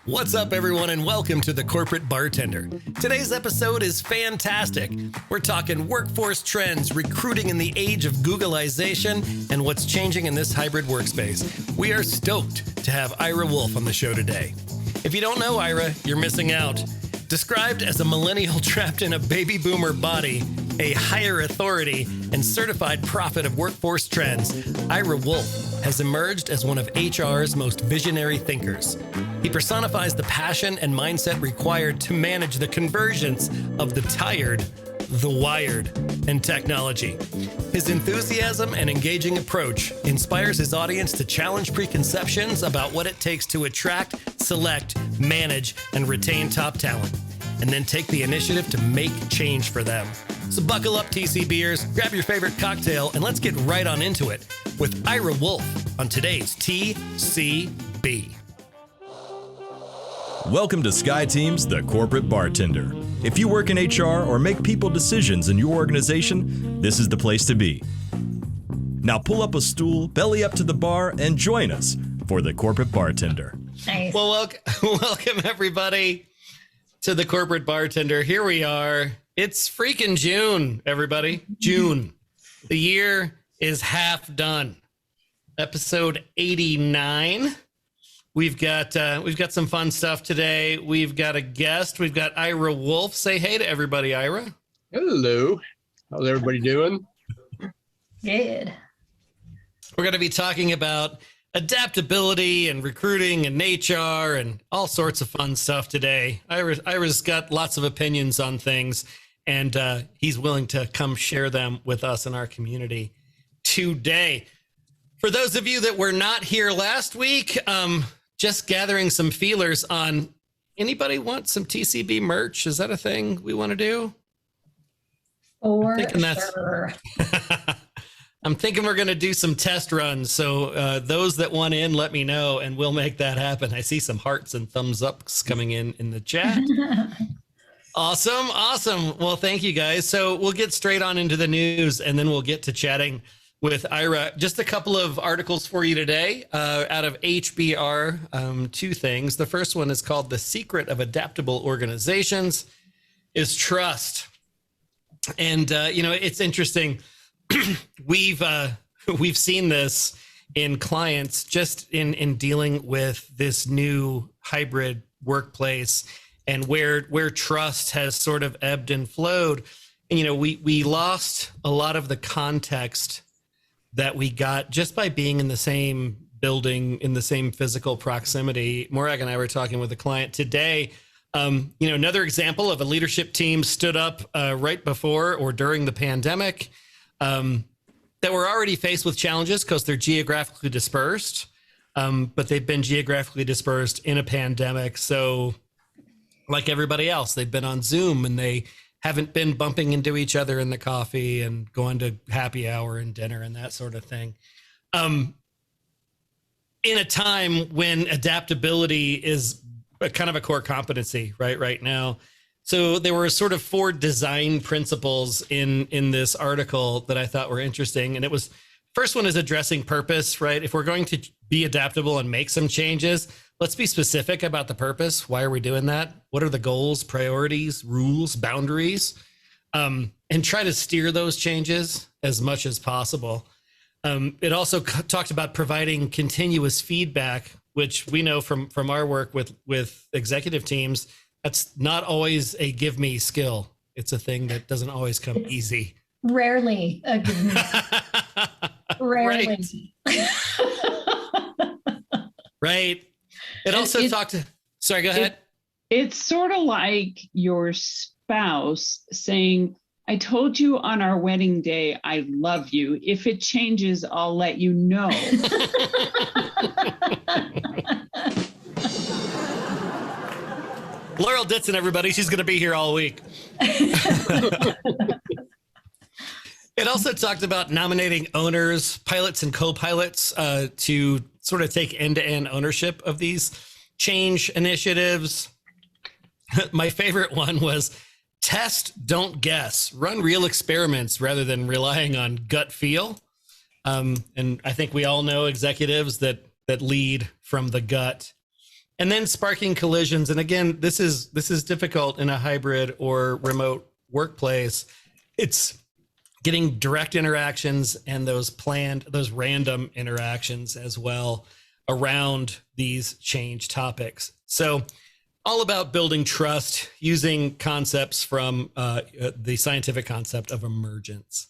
What's up, everyone, and welcome to The Corporate Bartender. Today's episode is fantastic. We're talking workforce trends, recruiting in the age of Googleization, and what's changing in this hybrid workspace. We are stoked to have Ira Wolfe on the show today. If you don't know Ira, you're missing out. Described as a millennial trapped in a baby boomer body, a higher authority, and certified prophet of workforce trends, Ira Wolfe has emerged as one of HR's most visionary thinkers. He personifies the passion and mindset required to manage the convergence of the tired, the wired, and technology. His enthusiasm and engaging approach inspires his audience to challenge preconceptions about what it takes to attract, select, manage, and retain top talent, and then take the initiative to make change for them. So buckle up, TCBers, grab your favorite cocktail, and let's get right on into it with Ira Wolfe on today's TCB. Welcome to SkyTeam's The Corporate Bartender. If you work in HR or make people decisions in your organization, this is the place to be. Now pull up a stool, belly up to the bar, and join us for The Corporate Bartender. Nice. Well, welcome everybody to The Corporate Bartender. Here we are. It's freaking June, everybody. June. The year is half done. Episode 89. We've got some fun stuff today. We've got a guest. We've got Ira Wolfe. Say hey to everybody, Ira. Hello. How's everybody doing? Good. We're going to be talking about adaptability and recruiting and HR and all sorts of fun stuff today. Ira's got lots of opinions on things, and he's willing to come share them with us in our community today. For those of you that were not here last week, just gathering some feelers on, anybody want some TCB merch? Is that a thing we want to do? For sure. I'm thinking we're going to do some test runs. So those that want in, let me know, and we'll make that happen. I see some hearts and thumbs ups coming in the chat. Awesome. Well, thank you guys. So we'll get straight on into the news, and then we'll get to chatting with Ira. Just a couple of articles for you today out of HBR. Two things. The first one is called "The Secret of Adaptable Organizations is Trust." And, it's interesting. We've seen this in clients just in dealing with this new hybrid workplace, and where trust has sort of ebbed and flowed. And, we lost a lot of the context that we got just by being in the same building, in the same physical proximity. Morag and I were talking with a client today. Another example of a leadership team stood up right before or during the pandemic that were already faced with challenges because they're geographically dispersed, but they've been geographically dispersed in a pandemic. So like everybody else, they've been on Zoom, and they haven't been bumping into each other in the coffee and going to happy hour and dinner and that sort of thing. In a time when adaptability is kind of a core competency right now. So there were sort of 4 design principles in this article that I thought were interesting. And first one is addressing purpose, right? If we're going to be adaptable and make some changes, let's be specific about the purpose. Why are we doing that? What are the goals, priorities, rules, boundaries? And try to steer those changes as much as possible. It also talked about providing continuous feedback, which we know from our work with executive teams, that's not always a give me skill. It's a thing that doesn't always come easy. Rarely a give me skill. Rarely. Right. It also talked to, sorry, go ahead. It's sort of like your spouse saying, I told you on our wedding day, I love you. If it changes, I'll let you know. Laurel Ditson, everybody. She's going to be here all week. It also talked about nominating owners, pilots, and co-pilots to sort of take end-to-end ownership of these change initiatives. My favorite one was test, don't guess. Run real experiments rather than relying on gut feel. And I think we all know executives that lead from the gut. and then sparking collisions. And again, this is difficult in a hybrid or remote workplace. It's getting direct interactions and those random interactions as well around these change topics. So all about building trust using concepts from the scientific concept of emergence.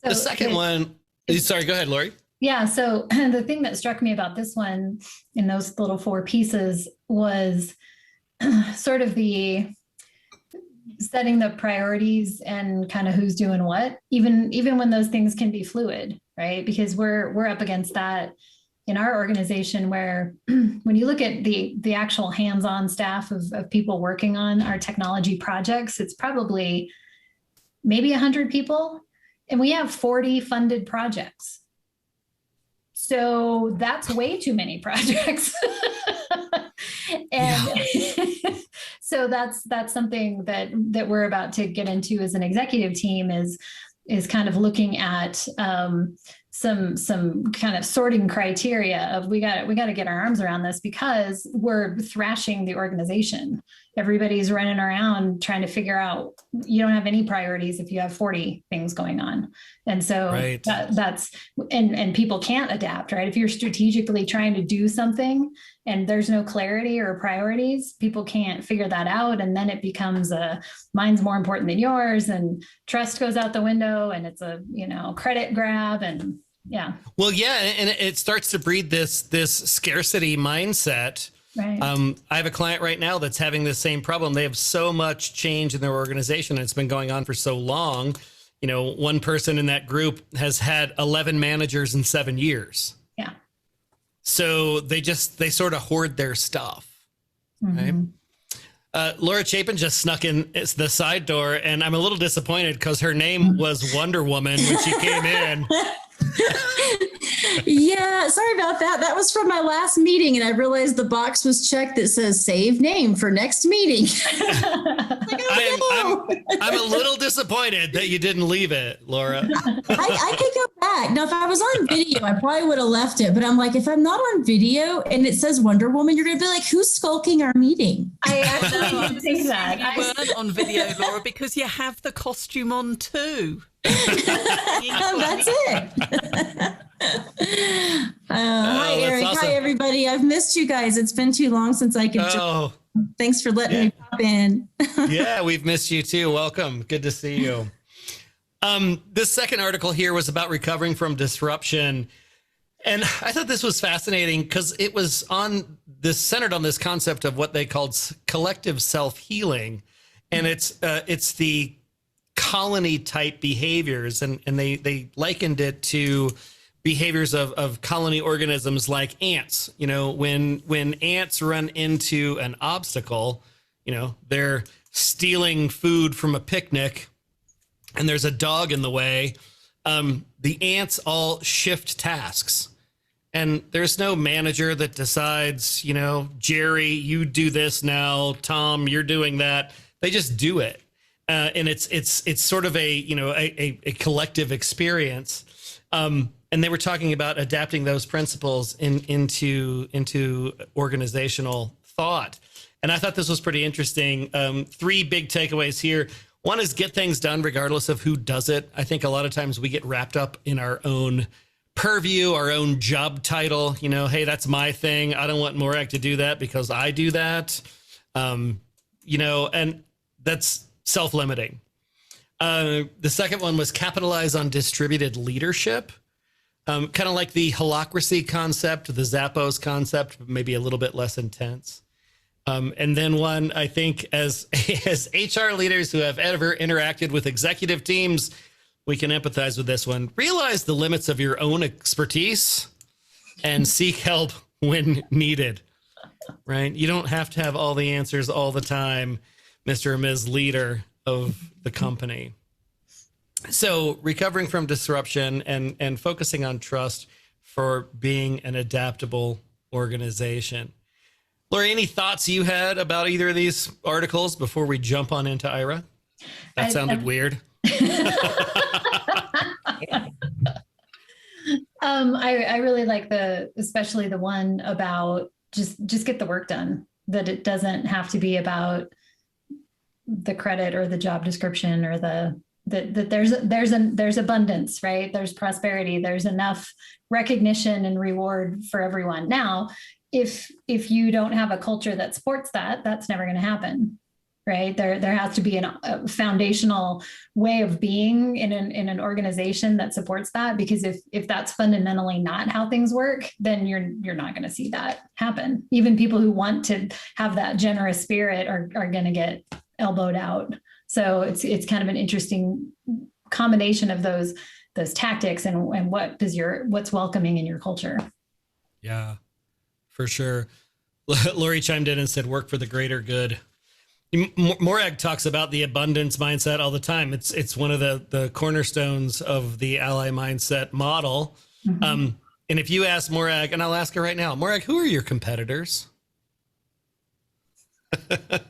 So, the second one, sorry, go ahead, Lori. Yeah. So the thing that struck me about this one in those little 4 pieces was sort of the setting the priorities and kind of who's doing what, even when those things can be fluid, right? Because we're up against that in our organization where when you look at the actual hands-on staff of people working on our technology projects, it's probably maybe 100 people, and we have 40 funded projects. So that's way too many projects. And so that's something that we're about to get into as an executive team is kind of looking at some kind of sorting criteria of we got to get our arms around this because we're thrashing the organization. Everybody's running around trying to figure out, you don't have any priorities if you have 40 things going on. And so right. that's people can't adapt, right? If you're strategically trying to do something and there's no clarity or priorities, people can't figure that out. And then it becomes mine's more important than yours, and trust goes out the window, and it's a, credit grab. And yeah. Well, yeah. And it starts to breed this scarcity mindset. Right. I have a client right now that's having the same problem. They have so much change in their organization, and it's been going on for so long. One person in that group has had 11 managers in 7 years. Yeah. So they sort of hoard their stuff. Mm-hmm. Right. Laura Chapin just snuck in the side door, and I'm a little disappointed because her name was Wonder Woman when she came in. Yeah, sorry about that. That was from my last meeting, and I realized the box was checked that says save name for next meeting. I'm a little disappointed that you didn't leave it, Laura. I could go back. Now, if I was on video, I probably would have left it. But I'm like, if I'm not on video and it says Wonder Woman, you're going to be like, who's skulking our meeting? I actually didn't think that. You weren't on video, Laura, because you have the costume on too. That's it. Hi, Eric. Awesome. Hi, everybody. I've missed you guys. It's been too long since I could. Thanks for letting me pop in. Yeah, we've missed you too. Welcome. Good to see you. This second article here was about recovering from disruption. And I thought this was fascinating because it was centered on this concept of what they called collective self-healing. And it's the colony type behaviors. And they likened it to behaviors of colony organisms like ants. When ants run into an obstacle, they're stealing food from a picnic and there's a dog in the way. The ants all shift tasks. And there's no manager that decides, Jerry, you do this now. Tom, you're doing that. They just do it. And it's sort of a collective experience. And they were talking about adapting those principles into organizational thought. And I thought this was pretty interesting. 3 big takeaways here. One is get things done regardless of who does it. I think a lot of times we get wrapped up in our own purview, our own job title. Hey, that's my thing. I don't want Morag to do that because I do that. And that's self-limiting. The second one was capitalize on distributed leadership. Kind of like the holacracy concept, the Zappos concept, but maybe a little bit less intense. And then one, I think, as HR leaders who have ever interacted with executive teams, we can empathize with this one. Realize the limits of your own expertise and seek help when needed, right? You don't have to have all the answers all the time, Mr. or Ms. Leader of the company. So recovering from disruption and focusing on trust for being an adaptable organization. Lori, any thoughts you had about either of these articles before we jump on into Ira? That sounded weird. I really like especially the one about just get the work done, that it doesn't have to be about the credit or the job description or that there's abundance, right? There's prosperity, there's enough recognition and reward for everyone. Now, if you don't have a culture that supports that, that's never going to happen, right? There has to be a foundational way of being in an organization that supports that, because if that's fundamentally not how things work, then you're not going to see that happen. Even people who want to have that generous spirit are going to get elbowed out. So it's kind of an interesting combination of those tactics and what's welcoming in your culture. Yeah, for sure. Lori chimed in and said, work for the greater good. Morag talks about the abundance mindset all the time. It's one of the cornerstones of the ally mindset model. Mm-hmm. And if you ask Morag, and I'll ask her right now, Morag, who are your competitors? I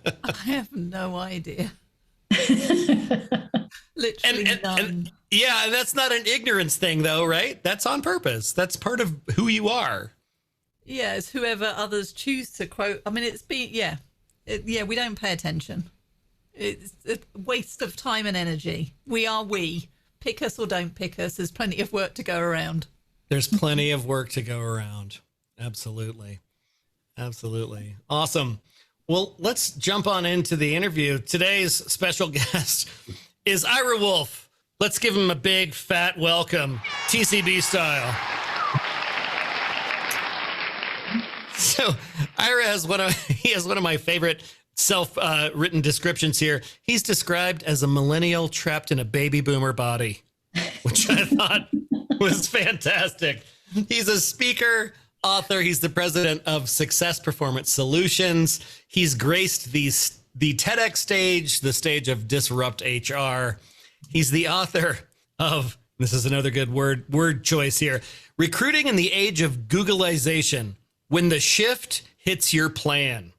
have no idea. Literally none. And yeah, that's not an ignorance thing though, right? That's on purpose. That's part of who you are. Yeah, it's whoever others choose to quote. I mean, we don't pay attention. It's a waste of time and energy. We are we. Pick us or don't pick us. There's plenty of work to go around. There's plenty of work to go around. Absolutely. Absolutely. Awesome. Well, let's jump on into the interview. Today's special guest is Ira Wolfe. Let's give him a big fat welcome, TCB style. So Ira has one of my favorite self-written descriptions here. He's described as a millennial trapped in a baby boomer body, which I thought was fantastic. He's a speaker, author. He's the president of Success Performance Solutions. He's graced the TEDx stage, the stage of Disrupt HR. He's the author of, this is another good word choice here, Recruiting in the Age of Googleization, When the Shift Hits Your Plan.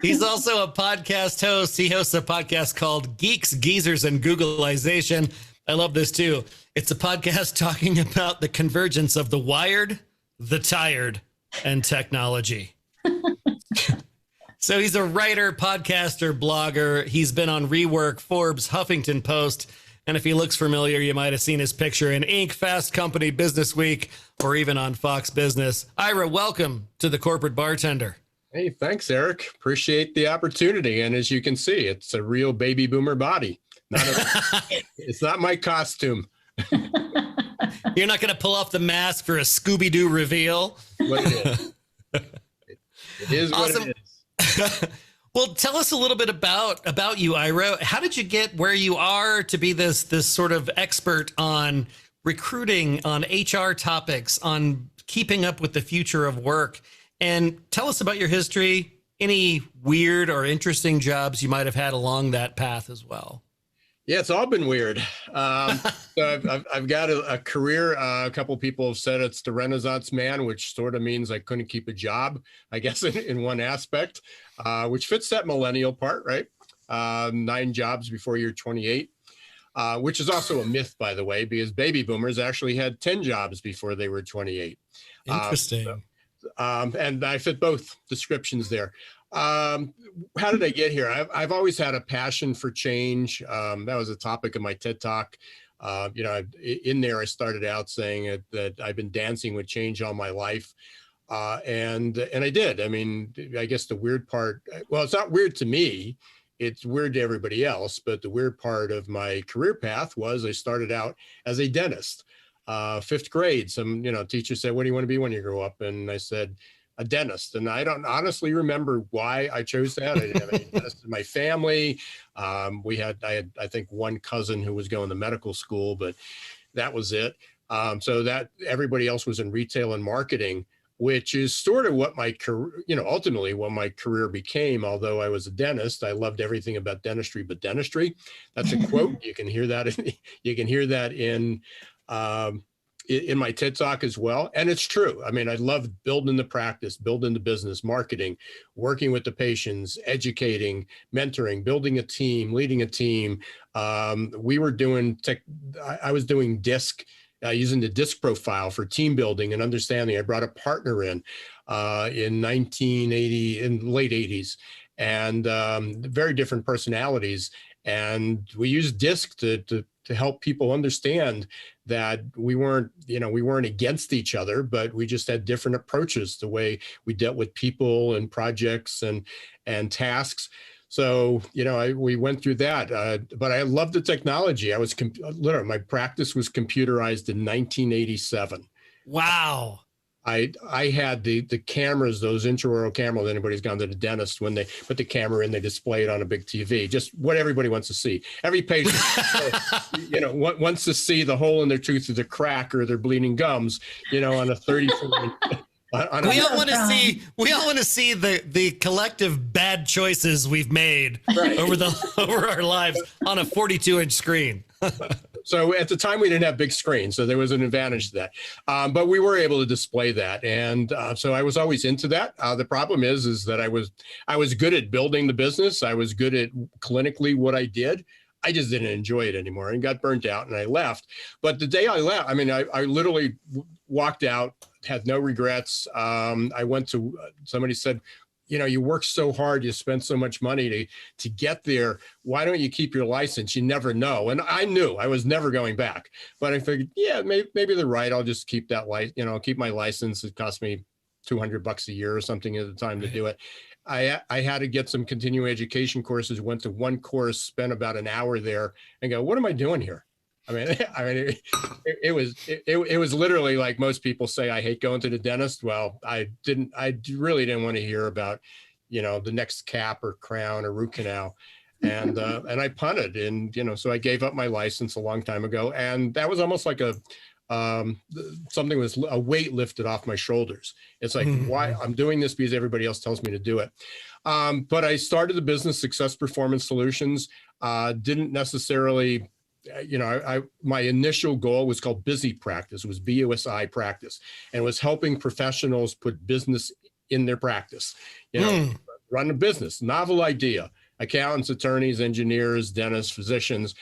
He's also a podcast host. He hosts a podcast called Geeks, Geezers, and Googleization. I love this too. It's a podcast talking about the convergence of the wired, the tired, and technology. So he's a writer, podcaster, blogger. He's been on Rework, Forbes, Huffington Post. And if he looks familiar, you might have seen his picture in Inc., Fast Company, Business Week, or even on Fox Business. Ira, welcome to the Corporate Bartender. Hey, thanks, Eric. Appreciate the opportunity. And as you can see, it's a real baby boomer body. It's not my costume. You're not going to pull off the mask for a Scooby-Doo reveal? What it is. It is awesome. What it is. Well, tell us a little bit about you, Ira. How did you get where you are to be this sort of expert on recruiting, on HR topics, on keeping up with the future of work? And tell us about your history, any weird or interesting jobs you might have had along that path as well. Yeah, it's all been weird. So I've got a career. A couple of people have said it's the Renaissance man, which sort of means I couldn't keep a job, I guess, in one aspect, which fits that millennial part, right? 9 jobs before you're 28, which is also a myth, by the way, because baby boomers actually had 10 jobs before they were 28. Interesting. And I fit both descriptions there. How did I get here? I've always had a passion for change. That was a topic of my TED Talk. In there, I started out saying that I've been dancing with change all my life. And I did. I mean, I guess the weird part, well, it's not weird to me. It's weird to everybody else. But the weird part of my career path was I started out as a dentist. 5th grade, some, teacher said, what do you want to be when you grow up? And I said, a dentist. And I don't honestly remember why I chose that. I didn't have any dentists in my family. I had, I think, one cousin who was going to medical school, but that was it. So that everybody else was in retail and marketing, which is sort of what my career, ultimately what my career became. Although I was a dentist, I loved everything about dentistry, but dentistry. That's a quote. You can hear that. In my TED Talk as well. And it's true. I mean, I love building the practice, building the business, marketing, working with the patients, educating, mentoring, building a team, leading a team. I was doing DISC using the DISC profile for team building and understanding. I brought a partner in 1980, in late 80s, and very different personalities. And we used DISC to help people understand that we weren't against each other, but we just had different approaches, the way we dealt with people and projects and tasks. So, we went through that, but I loved the technology. I was literally, my practice was computerized in 1987. Wow. I had the cameras, those intraoral cameras. Anybody's gone to the dentist, when they put the camera in, they display it on a big TV, just what everybody wants to see. Every patient, wants to see the hole in their tooth or the crack or their bleeding gums, on a 34. We all want to see the collective bad choices we've made over our lives on a 42-inch screen. So at the time we didn't have big screens, so there was an advantage to that. But we were able to display that, and so I was always into that. The problem is that I was good at building the business. I was good at clinically what I did. I just didn't enjoy it anymore and got burnt out, and I left. But the day I left, I literally walked out, had no regrets. I went to, somebody said, you work so hard, you spend so much money to get there. Why don't you keep your license? You never know. And I knew I was never going back, but I figured, maybe they're right. I'll just keep that keep my license. It cost me $200 a year or something at the time to do it. I had to get some continuing education courses, went to one course, spent about an hour there and go, what am I doing here? It was literally like most people say, I hate going to the dentist. Well, I really didn't want to hear about, the next cap or crown or root canal. And I punted, and, so I gave up my license a long time ago. And that was almost like something was a weight lifted off my shoulders. It's like, why I'm doing this because everybody else tells me to do it. But I started the business, Success Performance Solutions. Didn't necessarily, my initial goal was called Busy Practice. It was BUSI practice, and was helping professionals put business in their practice. Run a business, novel idea. Accountants, attorneys, engineers, dentists, physicians.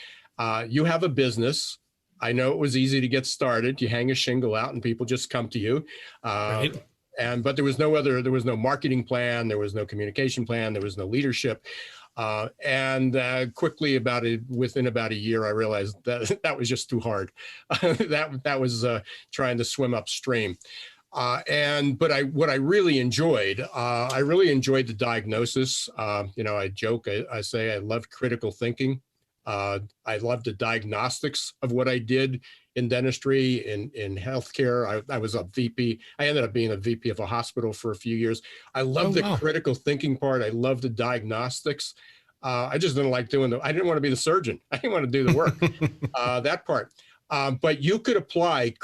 You have a business. I know it was easy to get started. You hang a shingle out and people just come to you. Right. But there was no marketing plan. There was no communication plan. There was no leadership. Quickly, within about a year, I realized that was just too hard. that was trying to swim upstream. What I really enjoyed, the diagnosis. I joke, I say I loved critical thinking. I loved the diagnostics of what I did in dentistry, in healthcare. I was a VP. I ended up being a VP of a hospital for a few years. I loved the critical thinking part. I loved the diagnostics. I just didn't like I didn't want to be the surgeon. I didn't want to do the work, that part. But you could apply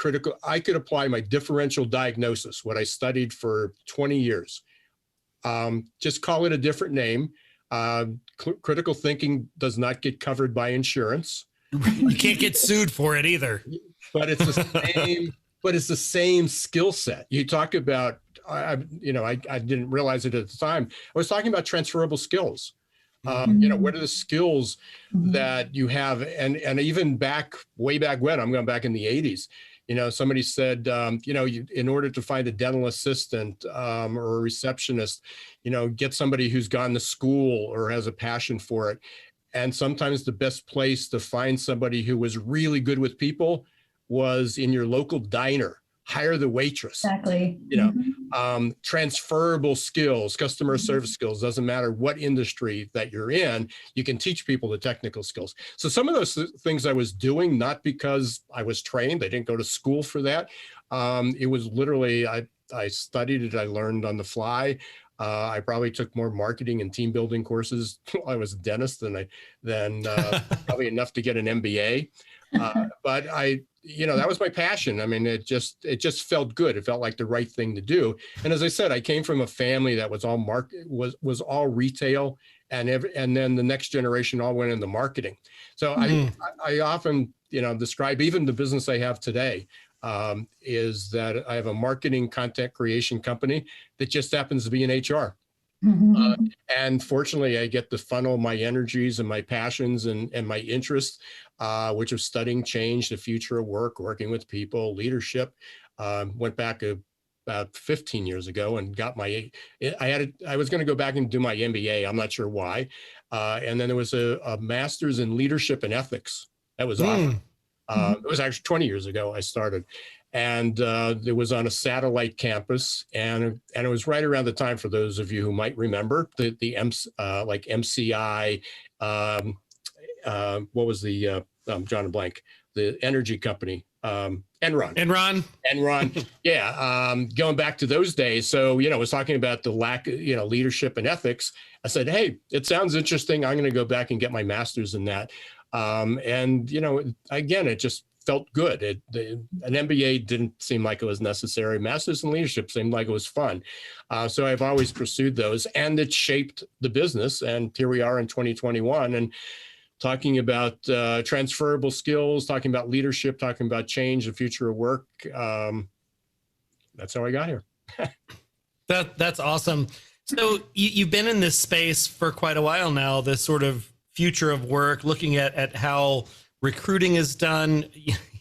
I could apply my differential diagnosis, what I studied for 20 years. Just call it a different name. Critical thinking does not get covered by insurance. You can't get sued for it either. But it's the same skill set. You talk about, I didn't realize it at the time. I was talking about transferable skills. What are the skills that you have? And even way back when, I'm going back in the 80s, somebody said, in order to find a dental assistant or a receptionist, get somebody who's gone to school or has a passion for it. And sometimes the best place to find somebody who was really good with people was in your local diner. Hire the waitress. Exactly. Transferable skills, customer service skills, doesn't matter what industry that you're in, you can teach people the technical skills. So some of those things I was doing, not because I was trained, I didn't go to school for that. It was literally, I studied it, I learned on the fly. I probably took more marketing and team building courses while I was a dentist than probably enough to get an MBA. But that was my passion. It just felt good. It felt like the right thing to do. And as I said, I came from a family that was all was all retail, and then the next generation all went into marketing. So I often describe even the business I have today is that I have a marketing content creation company that just happens to be in HR. And fortunately, I get to funnel my energies and my passions and my interests, which was studying change, the future of work, working with people, leadership. Went back about 15 years ago and got my, I was going to go back and do my MBA. I'm not sure why. And then there was a master's in leadership and ethics. That was offered. It was actually 20 years ago I started. And it was on a satellite campus, and it was right around the time, for those of you who might remember, like MCI, what was the John Blank, the energy company, Enron. Yeah, going back to those days. So I was talking about the lack of leadership and ethics. I said, hey, it sounds interesting. I'm going to go back and get my master's in that. And again, it just felt good. An MBA didn't seem like it was necessary. Masters in leadership seemed like it was fun. So I've always pursued those, and it shaped the business. And here we are in 2021, and talking about transferable skills, talking about leadership, talking about change, the future of work. That's how I got here. That's awesome. So you've been in this space for quite a while now, this sort of future of work, looking at how recruiting is done.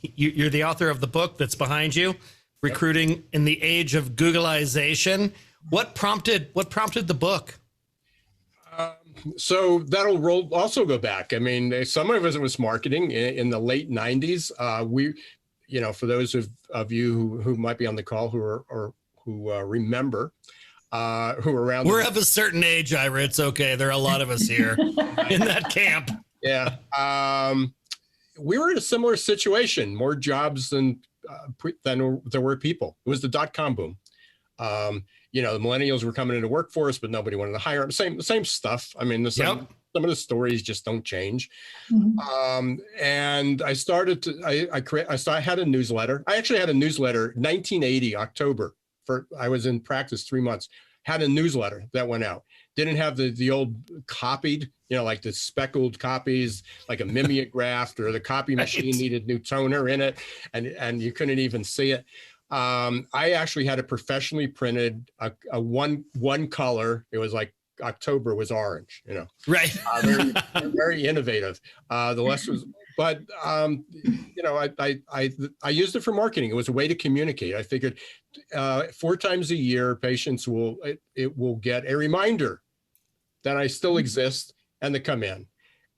You're the author of the book that's behind you, Recruiting in the Age of Googleization. What prompted the book? So that'll also go back. I mean, some of it was marketing in the late 90s. For those of you who might be on the call who remember, who were around. We're of a certain age, Ira. It's okay. There are a lot of us here in that camp. Yeah. We were in a similar situation, more jobs than there were people. It was the dot-com boom. The millennials were coming into workforce, but nobody wanted to hire them. Same stuff. I mean, some of the stories just don't change. And I started I had a newsletter. I actually had a newsletter 1980, October. I was in practice 3 months. Had a newsletter that went out. Didn't have the old copied, like the speckled copies, like a mimeograph, or the copy machine needed new toner in it, and you couldn't even see it. I actually had a professionally printed a one color. It was like October was orange, Right. Very innovative. The less was, but I used it for marketing. It was a way to communicate. I figured 4 times a year, patients will get a reminder that I still exist and to come in.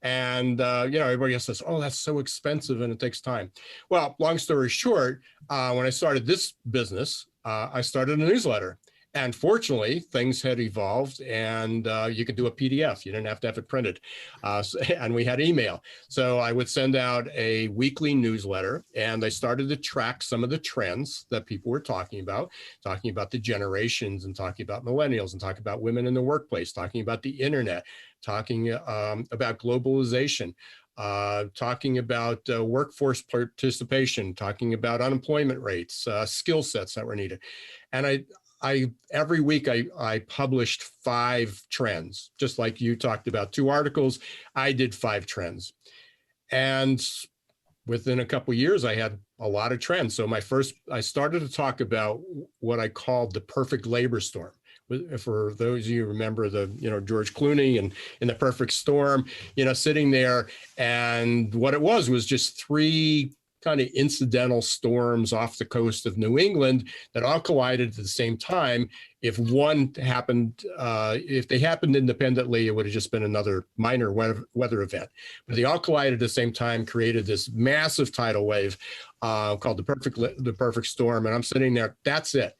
And, everybody else says, oh, that's so expensive and it takes time. Well, long story short, when I started this business, I started a newsletter. And fortunately, things had evolved, and you could do a PDF. You didn't have to have it printed. And we had email. So I would send out a weekly newsletter, and I started to track some of the trends that people were talking about the generations, and talking about millennials, and talking about women in the workplace, talking about the internet, talking about globalization, talking about workforce participation, talking about unemployment rates, skill sets that were needed. And every week I published 5 trends, just like you talked about 2 articles. I did 5 trends, and within a couple of years, I had a lot of trends. So I started to talk about what I called the perfect labor storm. For those of you who remember George Clooney and in The Perfect Storm, sitting there, and what it was just 3 kind of incidental storms off the coast of New England that all collided at the same time. If one happened, if they happened independently, it would have just been another minor weather event. But they all collided at the same time, created this massive tidal wave called the perfect storm. And I'm sitting there, that's it.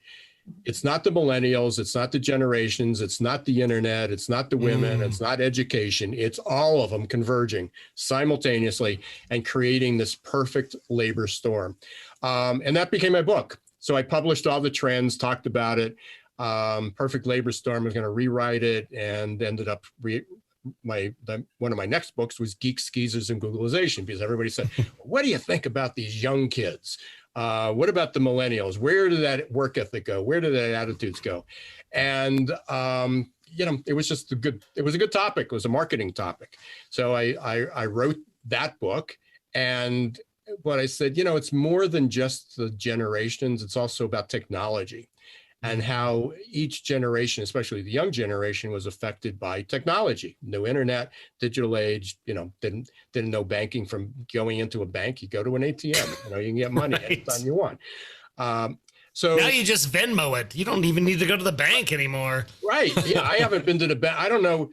It's not the millennials, it's not the generations, it's not the internet, it's not the women, it's not education. It's all of them converging simultaneously and creating this perfect labor storm. And that became my book. So I published all the trends, talked about it. Perfect Labor Storm, I was going to rewrite it, and ended up one of my next books was Geeks, Skeezers, and Googleization, because everybody said, what do you think about these young kids? What about the millennials? Where did that work ethic go? Where did that attitudes go? And it was just a good topic. It was a marketing topic. So I wrote that book, and what I said, it's more than just the generations. It's also about technology. and how each generation, especially the young generation, was affected by technology. No internet, digital age, didn't know banking from going into a bank. You go to an ATM, you can get money anytime you want. So now you just Venmo it. You don't even need to go to the bank anymore. Right. Yeah, I haven't been to the bank. I don't know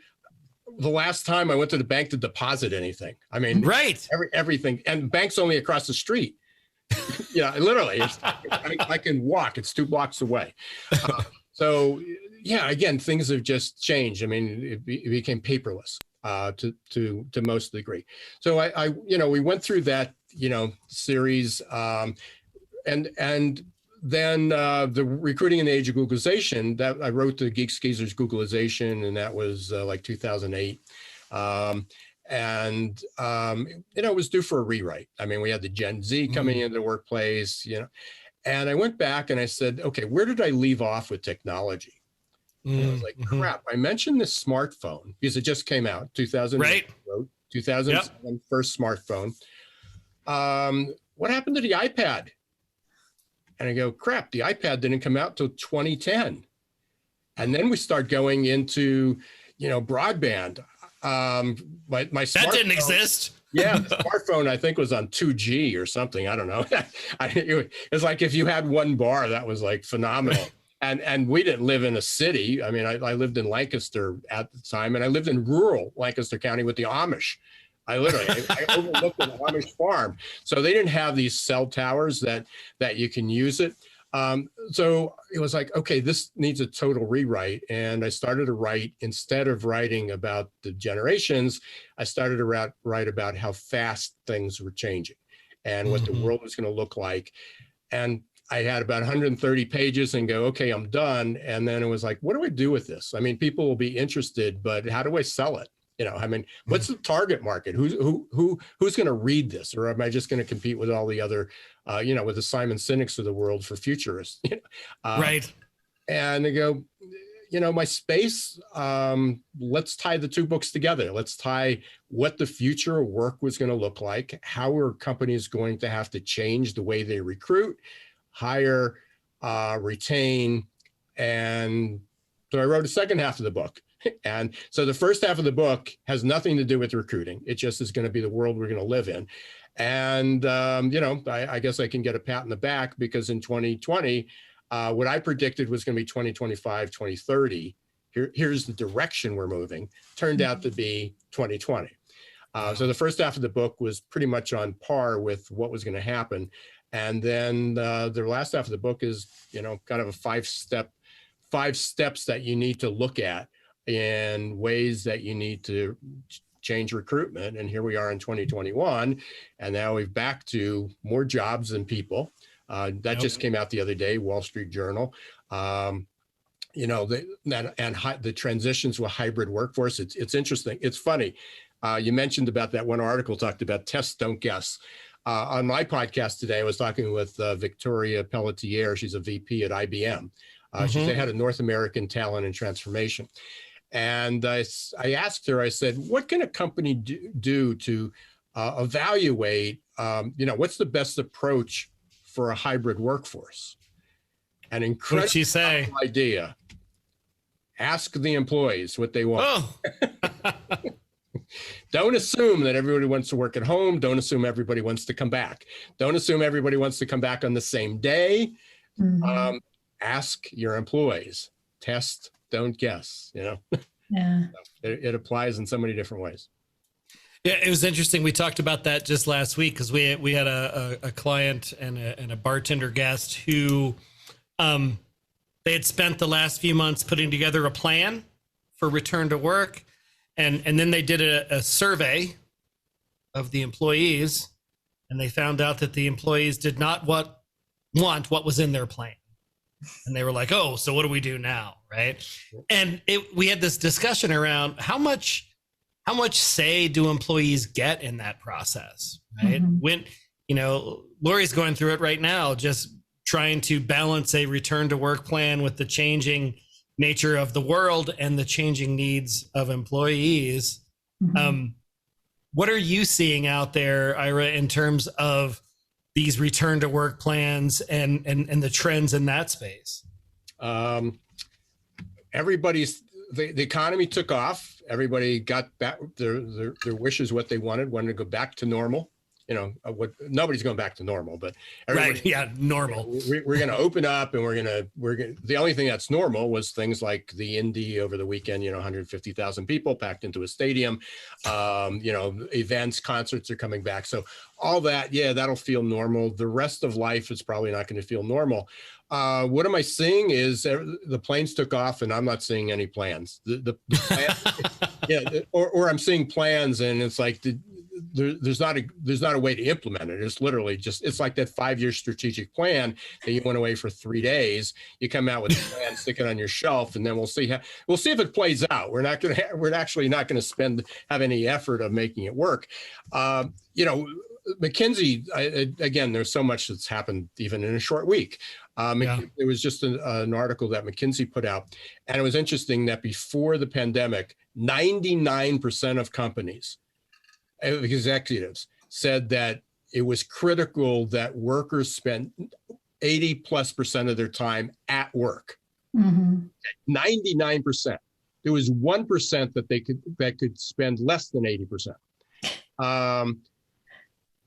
the last time I went to the bank to deposit anything. I mean, right. Everything. And bank's only across the street. Yeah, literally. I can walk. It's 2 blocks away. So, yeah, again, things have just changed. I mean, it became paperless to most degree. So I we went through that, series, and then the recruiting in the age of Googleization, that I wrote the Geek Skeezers Googleization, and that was like 2008. It was due for a rewrite. I mean, we had the Gen Z coming into the workplace, and I went back and I said, okay, where did I leave off with technology? And I was like, crap, I mentioned this smartphone because it just came out, 2008, right. 2007, first smartphone. What happened to the iPad? And I go, crap, the iPad didn't come out till 2010. And then we start going into, broadband. My that didn't exist. Yeah, the smartphone, I think, was on 2G or something. I don't know. It's like if you had 1 bar, that was like phenomenal. And we didn't live in a city. I mean, I lived in Lancaster at the time, and I lived in rural Lancaster County with the Amish. I overlooked an Amish farm. So they didn't have these cell towers that you can use it. So it was like, okay, this needs a total rewrite. And I started to write, instead of writing about the generations, I started to write about how fast things were changing and what the world was going to look like. And I had about 130 pages and go, okay, I'm done. And then it was like, what do I do with this? I mean, people will be interested, but how do I sell it? I mean, what's the target market? Who's going to read this? Or am I just going to compete with all the other, with the Simon Sinek's of the world for futurists? Right. And they go, my space, let's tie the 2 books together. Let's tie what the future of work was going to look like. How are companies going to have to change the way they recruit, hire, retain? And so I wrote a second half of the book. And so the first half of the book has nothing to do with recruiting. It just is going to be the world we're going to live in. And, I guess I can get a pat on the back because in 2020, what I predicted was going to be 2025, 2030. Here's the direction we're moving. Turned out to be 2020. So the first half of the book was pretty much on par with what was going to happen. And then the last half of the book is, kind of a 5 steps that you need to look at in ways that you need to change recruitment. And here we are in 2021, and now we're back to more jobs than people. That just came out the other day, Wall Street Journal. The transitions to a hybrid workforce. It's interesting. It's funny. You mentioned about that one article talked about test, don't guess. On my podcast today, I was talking with Victoria Pelletier. She's a VP at IBM. She's the head of North American Talent and Transformation. And I asked her, I said, what can a company do to evaluate, what's the best approach for a hybrid workforce? An incredible idea. Ask the employees what they want. Oh. Don't assume that everybody wants to work at home. Don't assume everybody wants to come back. Don't assume everybody wants to come back on the same day. Ask your employees. Test, don't guess, Yeah. It applies in so many different ways. Yeah, it was interesting. We talked about that just last week because we had a client and a bartender guest who they had spent the last few months putting together a plan for return to work. And then they did a survey of the employees, and they found out that the employees did not want what was in their plan. And they were like, oh, so what do we do now? Right. And we had this discussion around how much say do employees get in that process? Right. When, Lori's going through it right now, just trying to balance a return to work plan with the changing nature of the world and the changing needs of employees. What are you seeing out there, Ira, in terms of these return to work plans and the trends in that space? The economy took off. Everybody got back their wishes, what they wanted to go back to normal. Nobody's going back to normal, but right. Yeah. Normal. We're going to open up, and we're going to, the only thing that's normal was things like the Indy over the weekend, 150,000 people packed into a stadium, events, concerts are coming back. So all that, that'll feel normal. The rest of life is probably not going to feel normal. What am I seeing is the planes took off, and I'm not seeing any plans. The plan, or I'm seeing plans, and it's like there's not a way to implement it. It's literally it's like that 5-year strategic plan that you went away for 3 days. You come out with a plan, stick it on your shelf, and then we'll see if it plays out. We're actually not going to have any effort of making it work. McKinsey, again, there's so much that's happened even in a short week. There was just an article that McKinsey put out, and it was interesting that before the pandemic, 99% of companies, executives, said that it was critical that workers spend 80+% of their time at work. 99%. There was 1% that could spend less than 80%.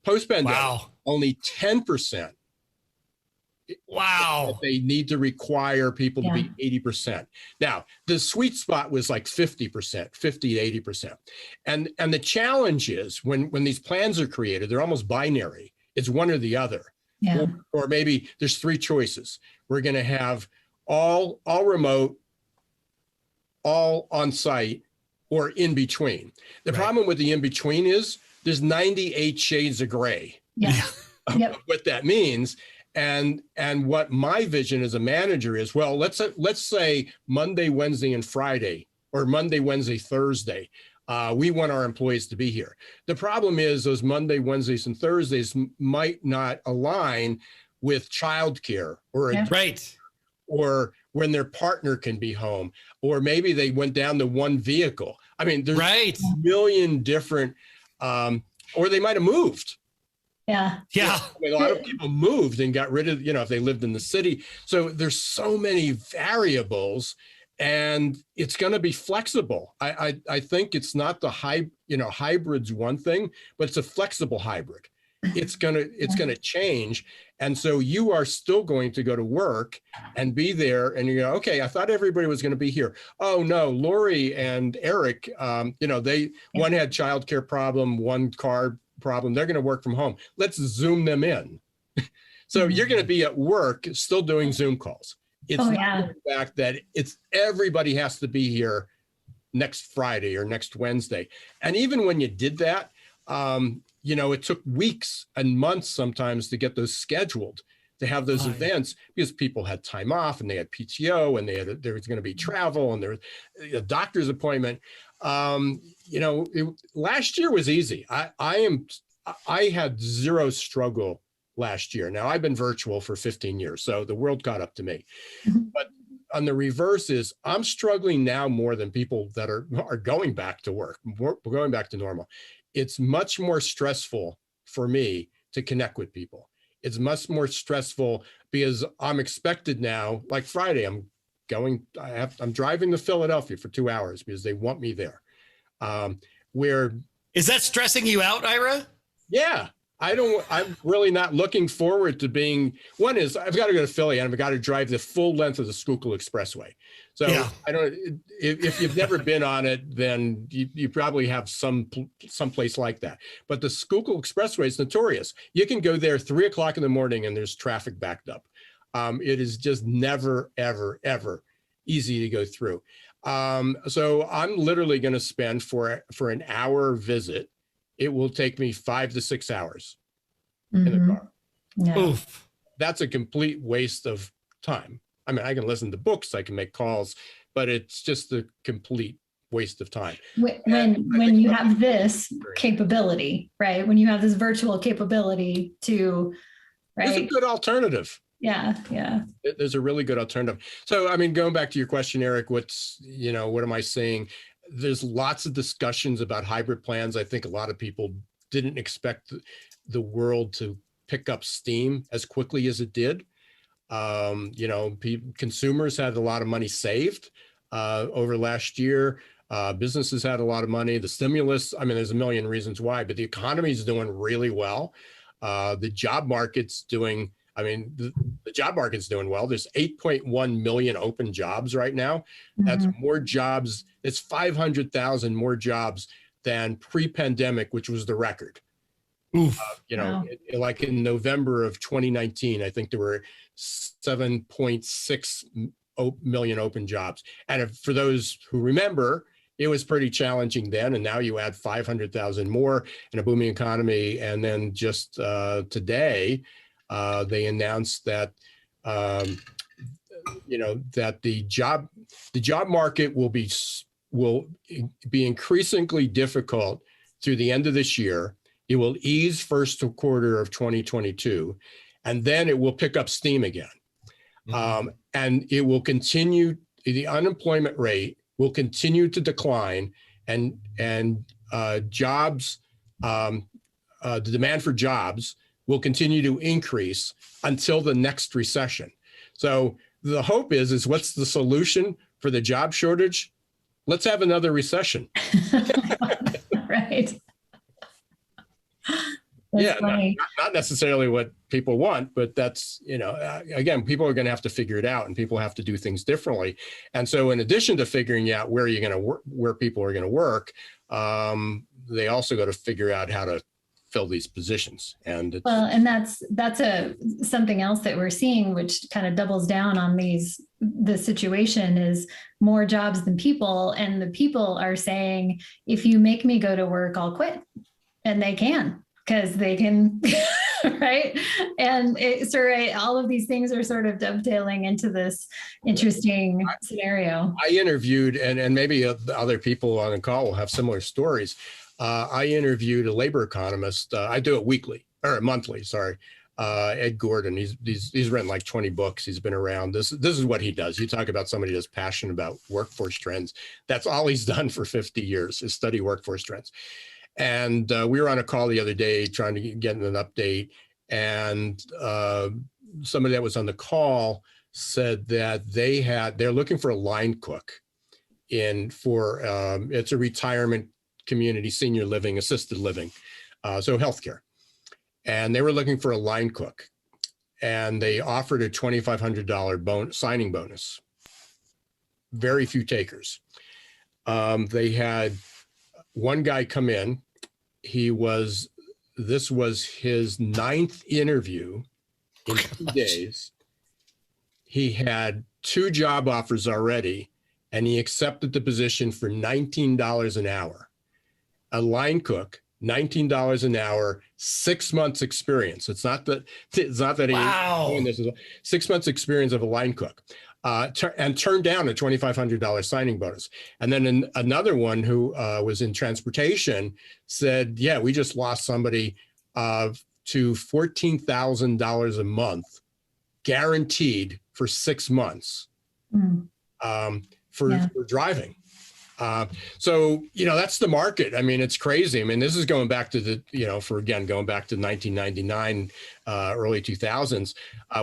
Post-pandemic, only 10%. Wow. They need to require people to be 80%. Now, the sweet spot was like 50%, 50 to 80%. And the challenge is when these plans are created, they're almost binary. It's one or the other. Yeah. Or maybe there's 3 choices. We're going to have all remote, all on site, or in between. The problem with the in between is there's 98 shades of gray. Yeah. Yep. What that means. And what my vision as a manager is, well, let's say Monday, Wednesday, and Friday, or Monday, Wednesday, Thursday, we want our employees to be here. The problem is those Monday, Wednesdays, and Thursdays might not align with childcare or when their partner can be home, or maybe they went down to one vehicle. I mean, there's a million different, or they might have moved. Yeah. I mean, a lot of people moved and got rid of, if they lived in the city. So there's so many variables, and it's going to be flexible. I think it's not the hybrid's one thing, but it's a flexible hybrid. It's going to change. And so you are still going to go to work and be there, and you go, okay, I thought everybody was going to be here. Oh no, Lori and Eric, one had childcare problem, one car problem. They're going to work from home. Let's Zoom them in. So you're going to be at work still doing Zoom calls. It's not the fact that everybody has to be here next Friday or next Wednesday. And even when you did that, it took weeks and months sometimes to get those scheduled, to have those events, because people had time off and they had PTO, and there was going to be travel, and there was a doctor's appointment. Last year was easy. I had zero struggle last year. Now, I've been virtual for 15 years, so the world caught up to me. But on the reverse is I'm struggling now more than people that are going back to work, going back to normal. It's much more stressful for me to connect with people. It's much more stressful because I'm expected now, like Friday, I'm driving to Philadelphia for 2 hours because they want me there. Is that stressing you out, Ira? Yeah. I'm really not looking forward to one is I've got to go to Philly and I've got to drive the full length of the Schuylkill Expressway. So if you've never been on it, then you probably have some place like that. But the Schuylkill Expressway is notorious. You can go there 3:00 in the morning and there's traffic backed up. It is just never, ever, ever easy to go through. So I'm literally going to spend for an hour visit. It will take me 5 to 6 hours in the car. Yeah. Oof. That's a complete waste of time. I mean, I can listen to books, I can make calls, but it's just a complete waste of time. When you have this capability, right? When you have this virtual capability to, right? It's a good alternative. Yeah. There's a really good alternative. So, I mean, going back to your question, Eric, what am I seeing? There's lots of discussions about hybrid plans. I think a lot of people didn't expect the world to pick up steam as quickly as it did. Consumers had a lot of money saved over last year. Businesses had a lot of money. The stimulus, I mean, there's a million reasons why, but the economy is doing really well. The job market's doing, the job market's doing well. There's 8.1 million open jobs right now. That's more jobs. It's 500,000 more jobs than pre-pandemic, which was the record. Wow. Like in November of 2019, I think there were 7.6 million open jobs. And for those who remember, it was pretty challenging then. And now you add 500,000 more in a booming economy. And then just today, they announced that, that the job market will be increasingly difficult through the end of this year. It will ease first quarter of 2022, and then it will pick up steam again. And it will continue, the unemployment rate will continue to decline, and jobs, the demand for jobs will continue to increase until the next recession. So the hope is what's the solution for the job shortage? Let's have another recession. Right. Not necessarily what people want, but that's, again, people are going to have to figure it out, and people have to do things differently. And so in addition to figuring out where you're going to work, where people are going to work, they also got to figure out how to fill these positions. And that's something else that we're seeing, which kind of doubles down on the situation is more jobs than people. And the people are saying, if you make me go to work, I'll quit. And they can. Because they can, right? And all of these things are sort of dovetailing into this interesting scenario. I interviewed, and maybe other people on the call will have similar stories. I interviewed a labor economist. I do it monthly, sorry. Ed Gordon, he's written like 20 books. He's been around. This is what he does. You talk about somebody that's passionate about workforce trends. That's all he's done for 50 years is study workforce trends. And we were on a call the other day trying to get an update, and somebody that was on the call said that they're looking for a line cook it's a retirement community, senior living, assisted living, so healthcare. And they were looking for a line cook, and they offered a $2,500 signing bonus. Very few takers. They had one guy come in. This was his 9th interview in 2 days. He had 2 job offers already, and he accepted the position for $19 an hour. A line cook, $19 an hour, 6 months experience. It's not that Wow. Doing this. 6 months experience of a line cook. And turned down a $2,500 signing bonus. And then another one who was in transportation said, yeah, we just lost somebody to $14,000 a month, guaranteed for 6 months for driving. So, that's the market. I mean, it's crazy. I mean, this is going back to going back to 1999, early 2000s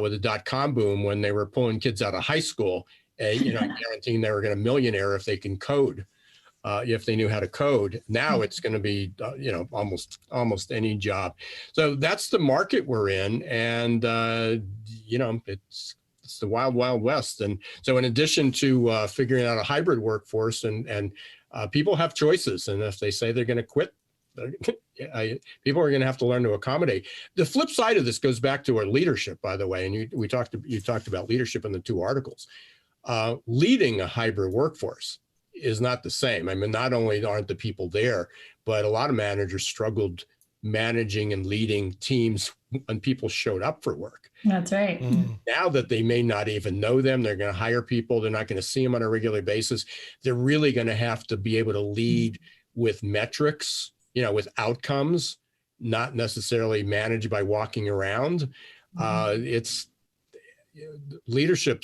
with the dot-com boom, when they were pulling kids out of high school, guaranteeing they were going to millionaire if they can code, if they knew how to code. Now it's going to be, almost any job. So that's the market we're in. And, it's the wild, wild west. And so in addition to figuring out a hybrid workforce, and people have choices. And if they say they're going to quit, people are going to have to learn to accommodate. The flip side of this goes back to our leadership, by the way. And you talked about leadership in the 2 articles. Leading a hybrid workforce is not the same. I mean, not only aren't the people there, but a lot of managers struggled managing and leading teams when people showed up for work. That's right. Now that they may not even know them, they're going to hire people. They're not going to see them on a regular basis. They're really going to have to be able to lead with metrics, with outcomes, not necessarily managed by walking around. It's leadership.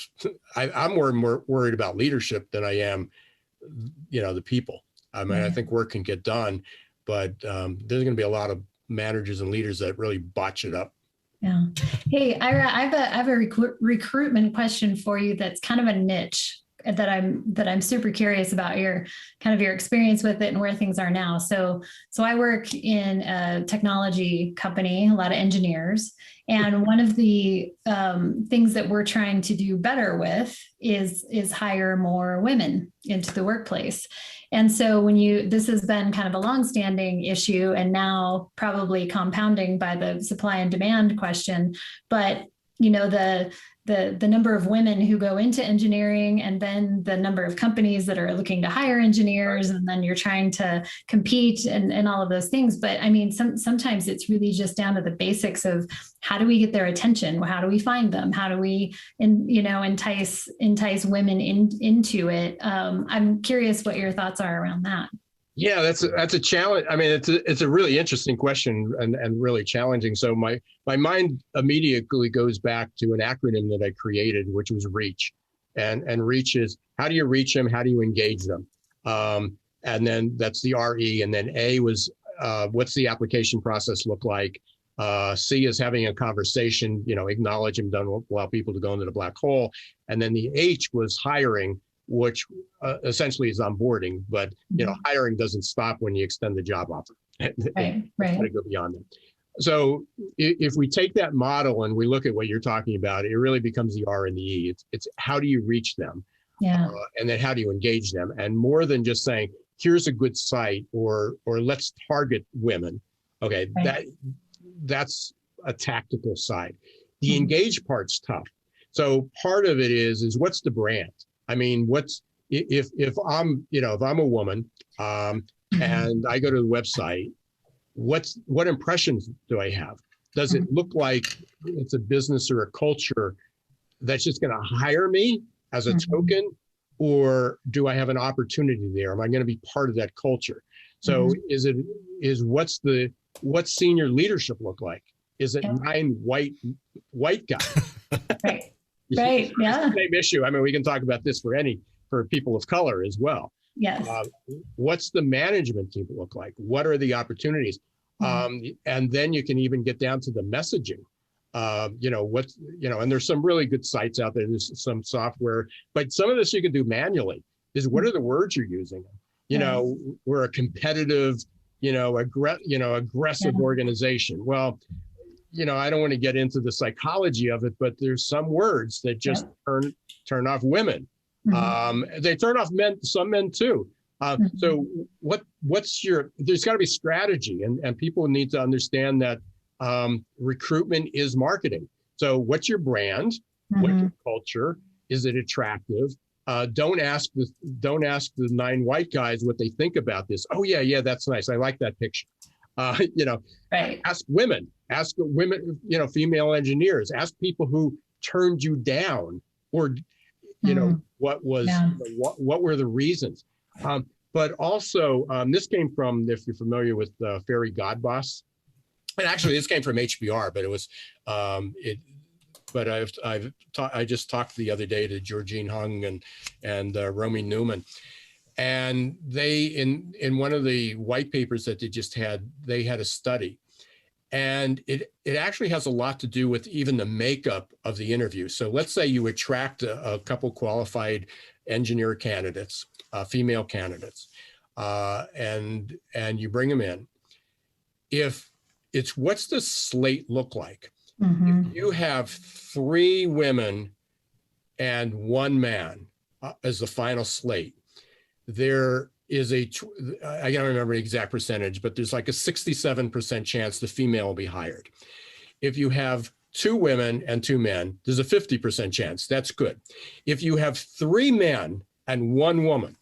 I'm more worried about leadership than I am, the people. I mean, I think work can get done, but there's going to be a lot of managers and leaders that really botch it up. Yeah. Hey, Ira, I have a recruitment question for you that's kind of a niche that I'm super curious about your kind of your experience with it and where things are now. So I work in a technology company, a lot of engineers, and one of the things that we're trying to do better with is hire more women into the workplace. And so this has been kind of a longstanding issue and now probably compounding by the supply and demand question. But, you know, the number of women who go into engineering and then the number of companies that are looking to hire engineers, and then you're trying to compete and all of those things. But I mean, sometimes it's really just down to the basics of how do we get their attention? How do we find them? How do we, entice women into it? I'm curious what your thoughts are around that. Yeah, that's a challenge. I mean, it's a really interesting question and really challenging. So my mind immediately goes back to an acronym that I created, which was REACH, and REACH is how do you reach them? How do you engage them? And then that's the RE, and then A was what's the application process look like? C is having a conversation, acknowledge them, don't allow people to go into the black hole, and then the H was hiring, which essentially is onboarding, but hiring doesn't stop when you extend the job offer. Right. Got to go beyond it. So if we take that model and we look at what you're talking about, it really becomes the R and the E. It's how do you reach them, and then how do you engage them, and more than just saying here's a good site or let's target women. Okay, right. That's a tactical side. The engage part's tough. So part of it is what's the brand? I mean, if I'm a woman and I go to the website, what impressions do I have? Does it look like it's a business or a culture that's just going to hire me as a token, or do I have an opportunity there? Am I going to be part of that culture? So what's senior leadership look like? Is it 9 white guys? Right. Right. Yeah. Same issue. I mean, we can talk about this for people of color as well. Yes. What's the management team look like? What are the opportunities? And then you can even get down to the messaging. And there's some really good sites out there. There's some software, but some of this you can do manually. Is what are the words you're using? We're a competitive, aggressive organization. Well, I don't want to get into the psychology of it, but there's some words that just turn off women. They turn off men, some men too. So there's got to be strategy, and people need to understand that recruitment is marketing. So what's your brand? What's your culture? Is it attractive? Don't ask the 9 white guys what they think about this. Oh yeah, that's nice. I like that picture. Right. Ask women, female engineers, ask people who turned you down, or, what were the reasons? But also, this came from, if you're familiar with Fairy Godboss, and actually this came from HBR, but it was, I just talked the other day to Georgine Hung and Romy Newman. And they, in one of the white papers that they had a study, and it actually has a lot to do with even the makeup of the interview. So let's say you attract a couple qualified engineer candidates, female candidates, and you bring them in. If it's what's the slate look like? If you have 3 women and 1 man as the final slate, there is I can't remember the exact percentage, but there's like a 67% chance the female will be hired. If you have 2 women and 2 men, there's a 50% chance. That's good. If you have 3 men and 1 woman,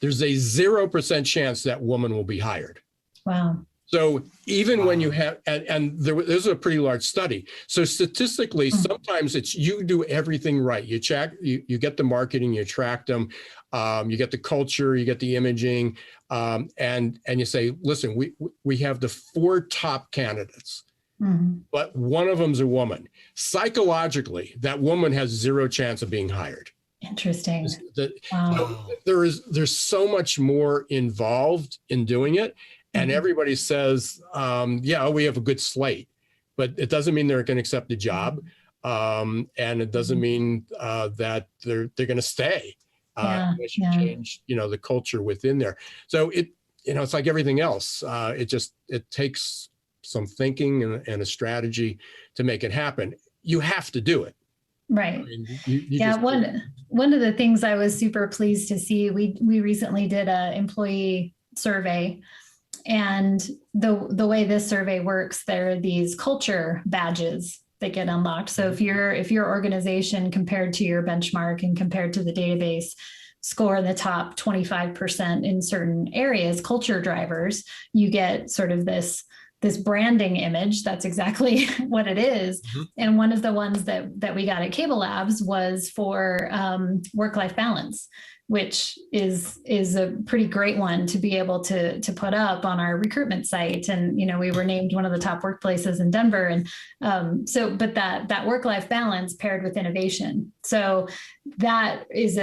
there's a 0% chance that woman will be hired. Wow. So even when you have, and there's a pretty large study. So statistically, sometimes it's you do everything right. You check, you get the marketing, you attract them, you get the culture, you get the imaging, and you say, listen, we have the 4 top candidates, but one of them's a woman. Psychologically, that woman has 0 chance of being hired. Interesting. Wow. So there's so much more involved in doing it. And everybody says, we have a good slate. but it doesn't mean they're going to accept the job. And it doesn't mean that they're going to stay. Unless you change, the culture within there. So it's like everything else. It takes some thinking and a strategy to make it happen. You have to do it. Right. I mean, one of the things I was super pleased to see, we recently did an employee survey, and the way this survey works, there are these culture badges that get unlocked. So if your organization compared to your benchmark and compared to the database score in the top 25% in certain areas, culture drivers, you get sort of this branding image. That's exactly what it is. Mm-hmm. And one of the ones that we got at Cable Labs was for work-life balance, which is a pretty great one to be able to put up on our recruitment site. And, we were named one of the top workplaces in Denver. And but that work-life balance paired with innovation. So that is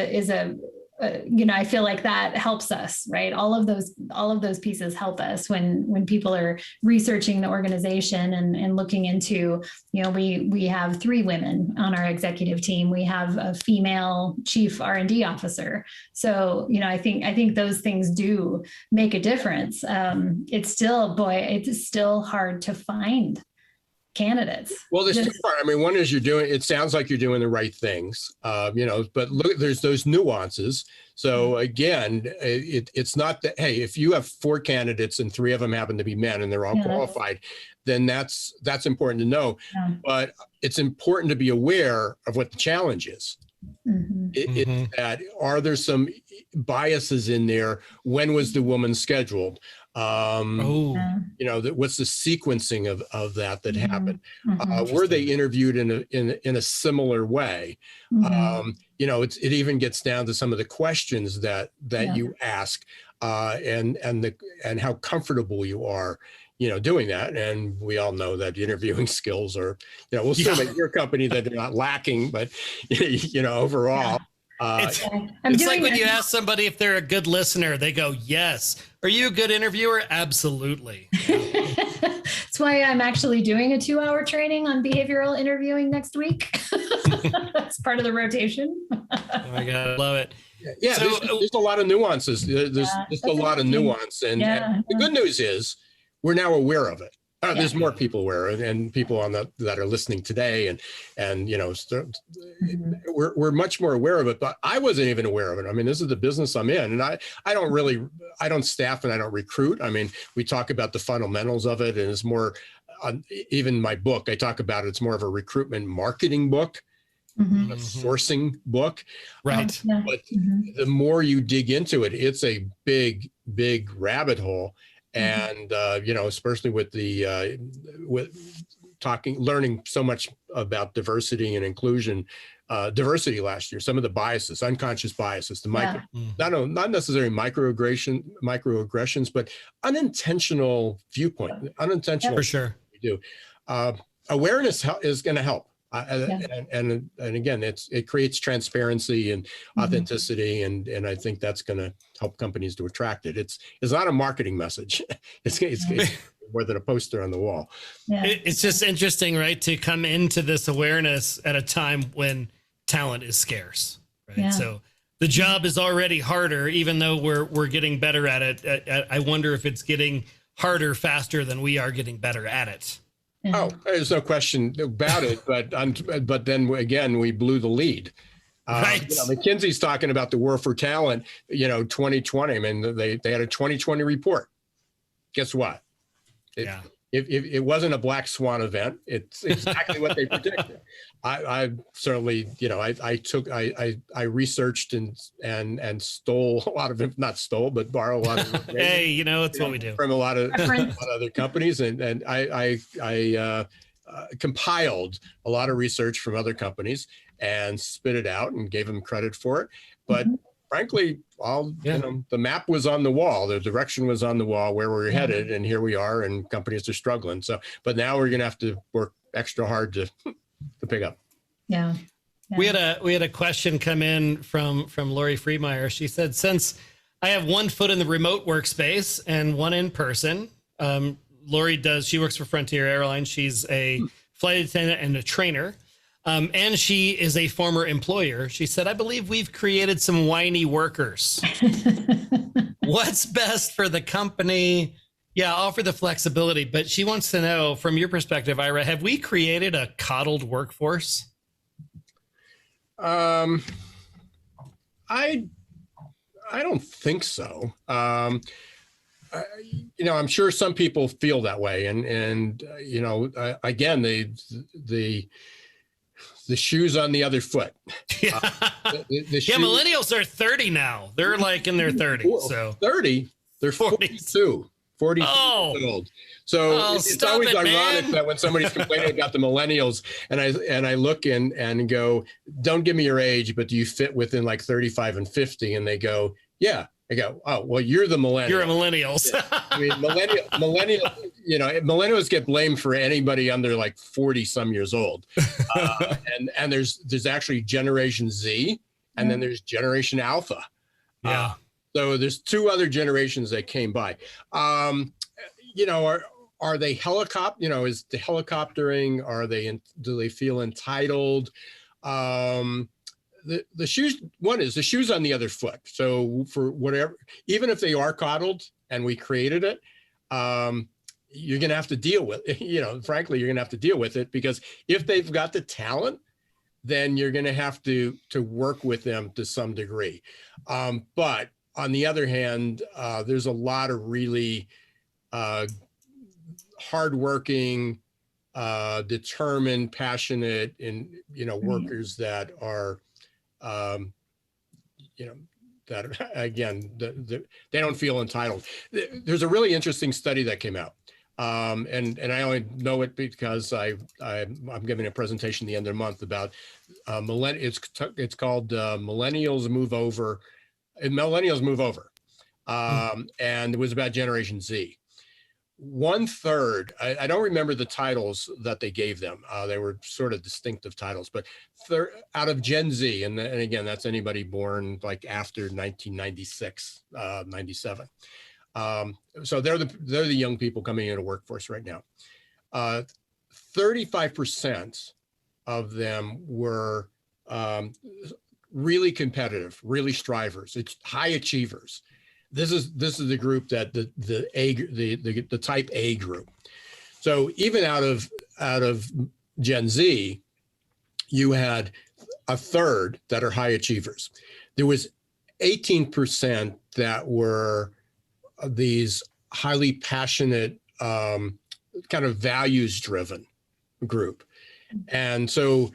I feel like that helps us, right? All of those pieces help us when people are researching the organization and looking into, we have 3 women on our executive team. We have a female chief R&D officer. So, I think those things do make a difference. It's still hard to find candidates. Well, there's 2 parts. I mean, one is it sounds like you're doing the right things, but look, there's those nuances. So again, it's not that, hey, if you have 4 candidates and 3 of them happen to be men and they're all qualified, then that's important to know. Yeah. But it's important to be aware of what the challenge is. Mm-hmm. Are there some biases in there? When was the woman scheduled? What's the sequencing of that happened? Were they interviewed in a similar way? It even gets down to some of the questions that you ask, and how comfortable you are, doing that. And we all know that interviewing skills are, we'll still make your company that they're not lacking, but overall. It's like when you ask somebody if they're a good listener, they go, yes. Are you a good interviewer? Absolutely. That's why I'm actually doing a 2-hour training on behavioral interviewing next week. That's part of the rotation. Oh my God, I love it. Yeah, so, there's a lot of nuances. There's just a lot of nuance. And the good news is we're now aware of it. There's more people aware, and people that are listening today, and we're much more aware of it. But I wasn't even aware of it. I mean, this is the business I'm in, and I don't staff and I don't recruit. I mean, we talk about the fundamentals of it, and it's more. Even my book, I talk about it's more of a recruitment marketing book, a sourcing book, right? But the more you dig into it, it's a big rabbit hole. And, especially with learning so much about diversity and inclusion, diversity last year, some of the biases, unconscious biases, not necessarily microaggressions, but unintentional viewpoint, unintentional. For sure. We do. Awareness is going to help. And again, it creates transparency and authenticity, and I think that's going to help companies to attract it. It's not a marketing message. It's more than a poster on the wall. Yeah. It's just interesting, right, to come into this awareness at a time when talent is scarce, right? Yeah. So the job is already harder, even though we're getting better at it. I wonder if it's getting harder faster than we are getting better at it. Oh, there's no question about it. But then again, we blew the lead. Right. McKinsey's talking about the war for talent, 2020. I mean, they had a 2020 report. Guess what? It wasn't a black swan event. It's exactly what they predicted. I certainly, I researched and stole a lot of, not stole, but borrow a lot of. Hey, it's what we do from a lot of other companies, and I compiled a lot of research from other companies and spit it out and gave them credit for it. But frankly, the map was on the wall, the direction was on the wall where we're headed, and here we are, and companies are struggling. So, but now we're going to have to work extra hard to pick up. Yeah. We had a question come in from Lori Freemeyer. She said, since I have 1 foot in the remote workspace and 1 in person, Lori she works for Frontier Airlines. She's a flight attendant and a trainer. And she is a former employer. She said, I believe we've created some whiny workers. What's best for the company? Yeah, offer the flexibility. But she wants to know, from your perspective, Ira, have we created a coddled workforce? I don't think so. I'm sure some people feel that way, and again, the shoe's on the other foot. Yeah, millennials are 30 now. They're like in their 30s. So 30, they're 42. 42 years old. So it's always ironic that when somebody's complaining about the millennials, and I look and go, don't give me your age, but do you fit within like 35 and 50? And they go, yeah. I go, oh, well, you're the millennial. You're a millennials. Yeah. I mean, millennials get blamed for anybody under like 40 some years old. And there's actually Generation Z, and then there's Generation Alpha. Yeah. So there's two other generations that came by. Are they helicopter? Is the helicoptering? Do they feel entitled? The shoes, one is the shoes on the other foot. So for whatever, even if they are coddled and we created it, you're going to have to deal with it. Frankly, you're going to have to deal with it, because if they've got the talent, then you're going to have to work with them to some degree. But on the other hand, there's a lot of really hardworking, determined, passionate, and workers that are, that again, they don't feel entitled. There's a really interesting study that came out, and I only know it because I'm giving a presentation at the end of the month about it's called Millennials Move Over. Millennials Move Over, and it was about Generation Z. 1/3, I don't remember the titles that they gave them. They were sort of distinctive titles, but out of Gen Z, and again, that's anybody born like after 1996, 97. So they're the young people coming into the workforce right now. 35% of them were really competitive, really strivers. It's high achievers. This is the group that the type A group. So even out of Gen Z, you had 1/3 that are high achievers. There was 18% that were these highly passionate, kind of values driven group. And so,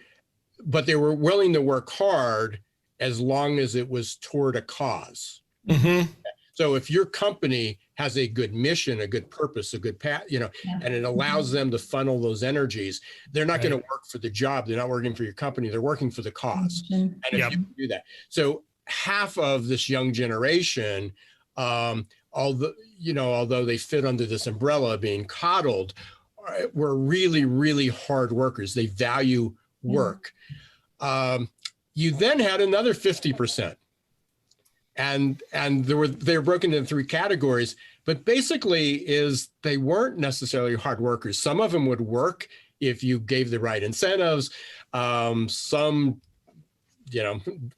but they were willing to work hard as long as it was toward a cause. Mm-hmm. So if your company has a good mission, a good purpose, a good path, and it allows them to funnel those energies, they're not going to work for the job. They're not working for your company. They're working for the cause. And if you do that, so half of this young generation, although they fit under this umbrella of being coddled, were really, really hard workers. They value work. You then had another 50%. And they were broken into 3 categories, but basically they weren't necessarily hard workers. Some of them would work if you gave the right incentives. Some,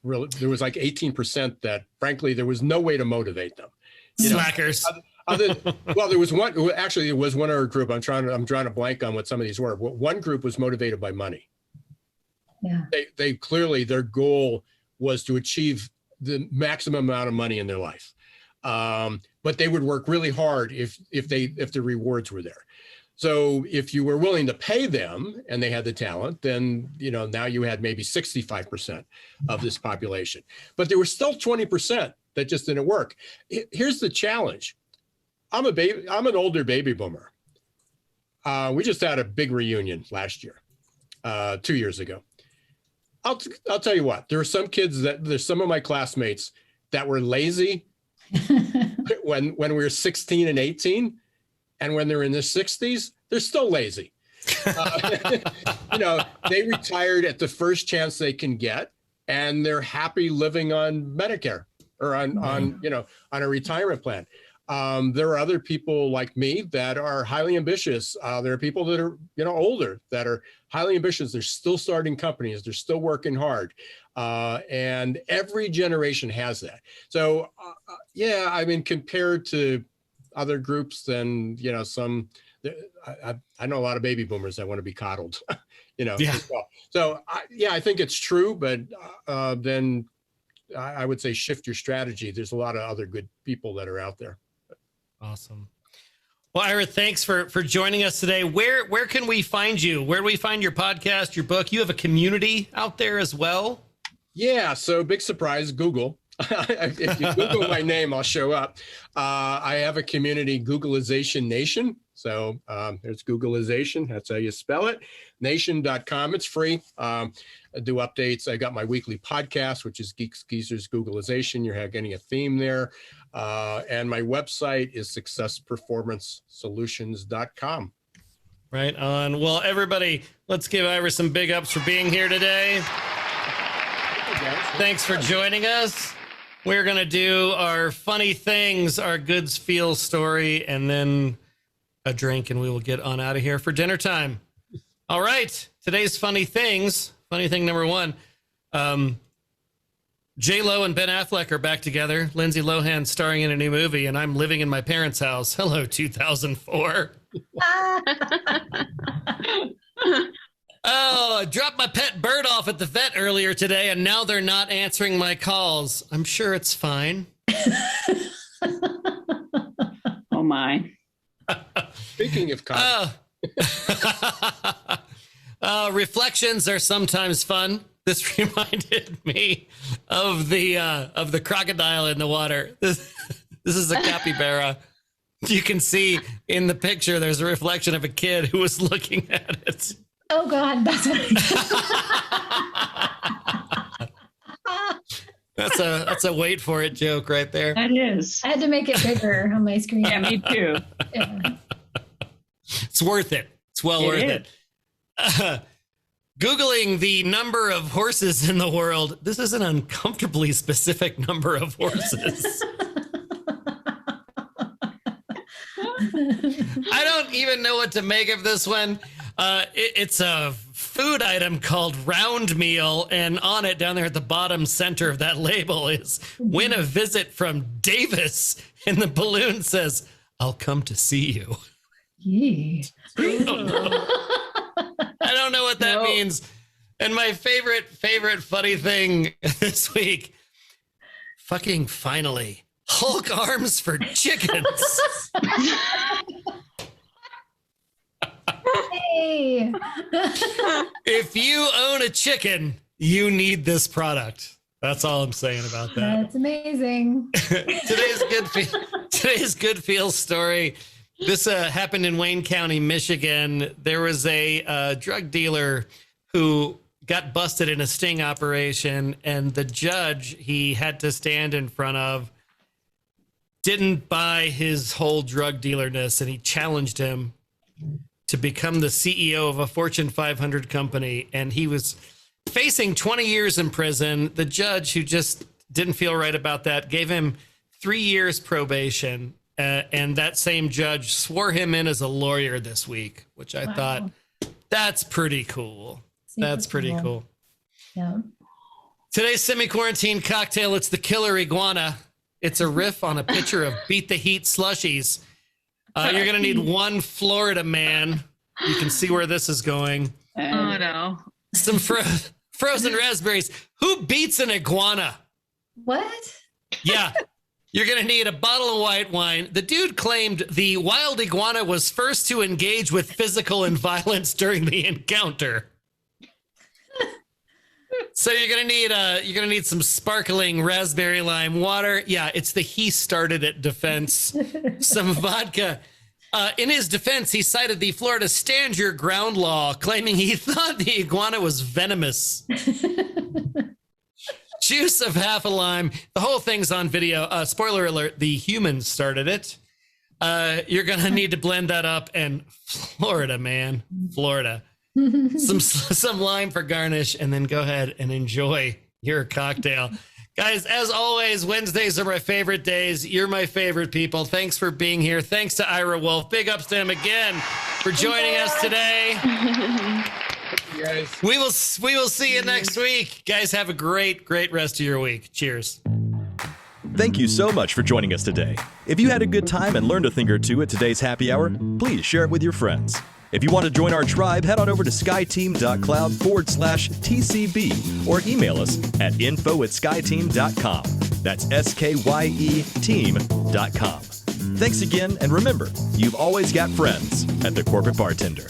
really, there was like 18% that frankly, there was no way to motivate them. Slackers. There was one, actually it was one other group. I'm trying to blank on what some of these were. One group was motivated by money. Yeah. They clearly, their goal was to achieve the maximum amount of money in their life. But they would work really hard if the rewards were there. So if you were willing to pay them and they had the talent, then, now you had maybe 65% of this population, but there were still 20% that just didn't work. Here's the challenge. I'm an older baby boomer. We just had a big reunion last year, 2 years ago. I'll tell you what, there's some of my classmates that were lazy when we were 16 and 18, and when they're in their 60s, they're still lazy. They retired at the first chance they can get, and they're happy living on Medicare or on a retirement plan. There are other people like me that are highly ambitious. There are people that are, older that are highly ambitious. They're still starting companies. They're still working hard. And every generation has that. So, yeah, I mean, compared to other groups, then, I know a lot of baby boomers that want to be coddled, Yeah. as well. So, I think it's true, but then I would say shift your strategy. There's a lot of other good people that are out there. Awesome. Well, Ira, thanks for joining us today. Where can we find you? Where do we find your podcast, your book? You have a community out there as well? Yeah, so big surprise, Google. If you Google my name, I'll show up. I have a community, Googleization Nation. So there's Googleization. That's how you spell it. Nation.com. It's free. I do updates. I got my weekly podcast, which is Geeks Geezers Googleization. You're getting a theme there. And my website is successperformancesolutions.com. Right on. Well, everybody, let's give Ira some big ups for being here today. Thanks for joining us. We're going to do our funny things, our goods feel story, and then a drink, and we will get on out of here for dinner time. All right. Today's funny things. Funny thing number one. J-Lo and Ben Affleck are back together. Lindsay Lohan starring in a new movie, and I'm living in my parents' house. Hello, 2004. Oh, I dropped my pet bird off at the vet earlier today, and now they're not answering my calls. I'm sure it's fine. Oh, my. Speaking of reflections are sometimes fun. This reminded me of the crocodile in the water. This is a capybara. You can see in the picture there's a reflection of a kid who was looking at it. Oh God, that's what That's a wait for it joke right there. That is. I had to make it bigger on my screen. Yeah, me too. Yeah. It's worth it. It's well worth it. Googling the number of horses in the world. This is an uncomfortably specific number of horses. I don't even know what to make of this one. It's a food item called round meal, and on it down there at the bottom center of that label is win a visit from Davis, and the balloon says, "I'll come to see you." Yee. I don't know what that means. And my favorite funny thing this week, fucking finally, Hulk arms for chickens. Hey. If you own a chicken, you need this product. That's all I'm saying about that. That's amazing. Today's good feel story. This happened in Wayne County, Michigan. There was a drug dealer who got busted in a sting operation, and the judge he had to stand in front of didn't buy his whole drug dealerness, and he challenged him to become the CEO of a Fortune 500 company, and he was facing 20 years in prison. The judge, who just didn't feel right about that, gave him 3 years probation, and that same judge swore him in as a lawyer this week, which I thought, that's pretty cool. That's pretty cool. Yeah. Today's semi-quarantine cocktail, it's the Killer Iguana. It's a riff on a pitcher of Beat the Heat slushies. You're going to need one Florida man. You can see where this is going. Oh, no. Some frozen raspberries. Who beats an iguana? What? Yeah. You're going to need a bottle of white wine. The dude claimed the wild iguana was first to engage with physical and violence during the encounter. So you're gonna need some sparkling raspberry lime water. Yeah, it's the he started it defense. Some vodka. In his defense, he cited the Florida Stand Your Ground law, claiming he thought the iguana was venomous. Juice of half a lime. The whole thing's on video. Spoiler alert: the humans started it. You're gonna need to blend that up, and Florida, man, Florida. Some lime for garnish, and then go ahead and enjoy your cocktail. Guys, as always, Wednesdays are my favorite days. You're my favorite people. Thanks for being here. Thanks to Ira Wolfe. Big ups to him again for joining us today. You guys. We will see you next week. Guys, have a great rest of your week. Cheers. Thank you so much for joining us today. If you had a good time and learned a thing or two at today's happy hour, please share it with your friends. If you want to join our tribe, head on over to skyeteam.cloud/TCB or email us at info@skyeteam.com. That's SKYE team.com. Thanks again, and remember, you've always got friends at the Corporate Bartender.